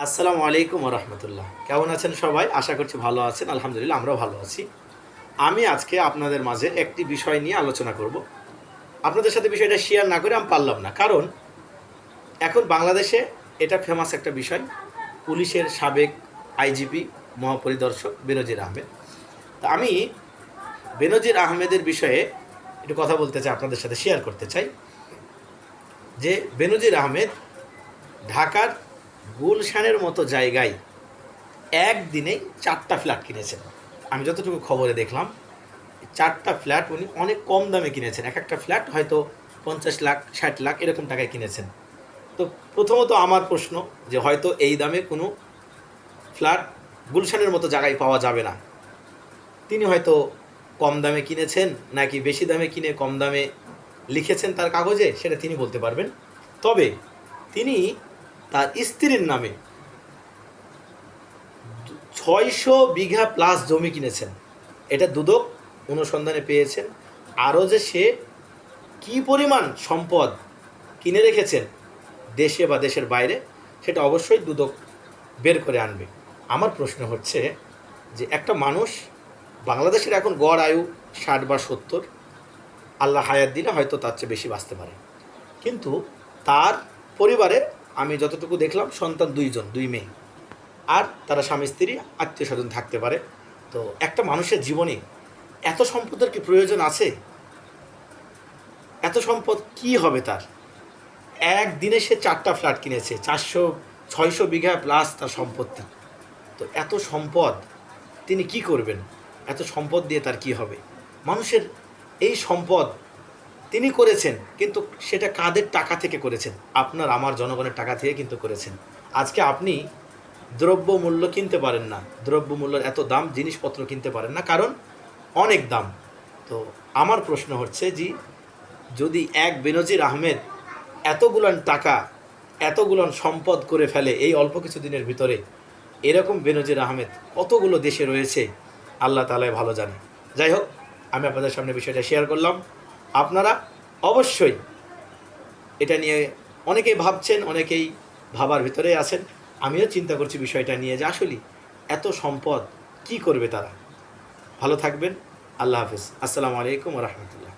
আসসালামু আলাইকুম রহমতুল্লাহ। কেমন আছেন সবাই? আশা করছি ভালো আছেন। আলহামদুলিল্লাহ, আমরাও ভালো আছি। আমি আজকে আপনাদের মাঝে একটি বিষয় নিয়ে আলোচনা করব। আপনাদের সাথে বিষয়টা শেয়ার না করে আমি পারলাম না, কারণ এখন বাংলাদেশে এটা ফেমাস একটা বিষয়। পুলিশের সাবেক আইজিপি মহাপরিদর্শক বেনজির আহমেদ। তা আমি বেনজির আহমেদের বিষয়ে একটু কথা বলতে চাই, আপনাদের সাথে শেয়ার করতে চাই যে বেনজির আহমেদ ঢাকার গুলশানের মতো জায়গায় একদিনেই 4টা ফ্ল্যাট কিনেছেন। আমি যতটুকু খবরে দেখলাম, 4টা ফ্ল্যাট উনি অনেক কম দামে কিনেছেন। এক একটা ফ্ল্যাট হয়তো 50 লাখ 60 লাখ এরকম টাকায় কিনেছেন। তো প্রথমত আমার প্রশ্ন যে হয়তো এই দামে কোনো ফ্ল্যাট গুলশানের মতো জায়গায় পাওয়া যাবে না। তিনি হয়তো কম দামে কিনেছেন নাকি বেশি দামে কিনে কম দামে লিখেছেন তার কাগজে, সেটা তিনি বলতে পারবেন। তবে তিনি তার স্ত্রীর নামে 600 বিঘা প্লাস জমি কিনেছেন। এটা দুদক অনুসন্ধানে পেয়েছেন। আরও যে সে কী পরিমাণ সম্পদ কিনে রেখেছেন দেশে বা দেশের বাইরে, সেটা অবশ্যই দুদক বের করে আনবে। আমার প্রশ্ন হচ্ছে যে একটা মানুষ, বাংলাদেশের এখন গড় আয়ু 60 বা 70, আল্লাহ হায়াত দিলে হয়তো তার চেয়ে বেশি বাঁচতে পারে, কিন্তু তার পরিবারে আমি যতটুকু দেখলাম সন্তান 2 জন, 2 মেয়ে, আর তারা স্বামী স্ত্রী আত্মীয় স্বজন থাকতে পারে। তো একটা মানুষের জীবনে এত সম্পদের কি প্রয়োজন আছে? এত সম্পদ কি হবে তার? একদিনে সে 4টা ফ্ল্যাট কিনেছে, 600 বিঘা প্লাস তার সম্পত্তি। তো এত সম্পদ তিনি কি করবেন? এত সম্পদ দিয়ে তার কি হবে? মানুষের এই সম্পদ তিনি করেছেন, কিন্তু সেটা কাদের টাকা থেকে করেছেন? আপনার আমার জনগণের টাকা থেকে কিন্তু করেছেন। আজকে আপনি দ্রব্যমূল্য কিনতে পারেন না, দ্রব্যমূল্যের এত দাম, জিনিসপত্র কিনতে পারেন না, কারণ অনেক দাম। তো আমার প্রশ্ন হচ্ছে যে যদি এক বেনজির আহমেদ এতগুলান টাকা, এতগুলান সম্পদ করে ফেলে এই অল্প কিছু দিনের ভিতরে, এরকম বেনজির আহমেদ কতগুলো দেশে রয়েছে আল্লাহ তাআলাই ভালো জানে। যাই হোক, আমি আপনাদের সামনে বিষয়টা শেয়ার করলাম। আপনারা অবশ্যই এটা নিয়ে অনেকেই ভাবছেন, অনেকেই ভাবার ভিতরে আছেন। আমিও চিন্তা করছি বিষয়টা নিয়ে যে আসলে এত সম্পদ কি করবে তারা। ভালো থাকবেন। আল্লাহ হাফিজ। আসসালামু আলাইকুম রহমতুল্লাহ।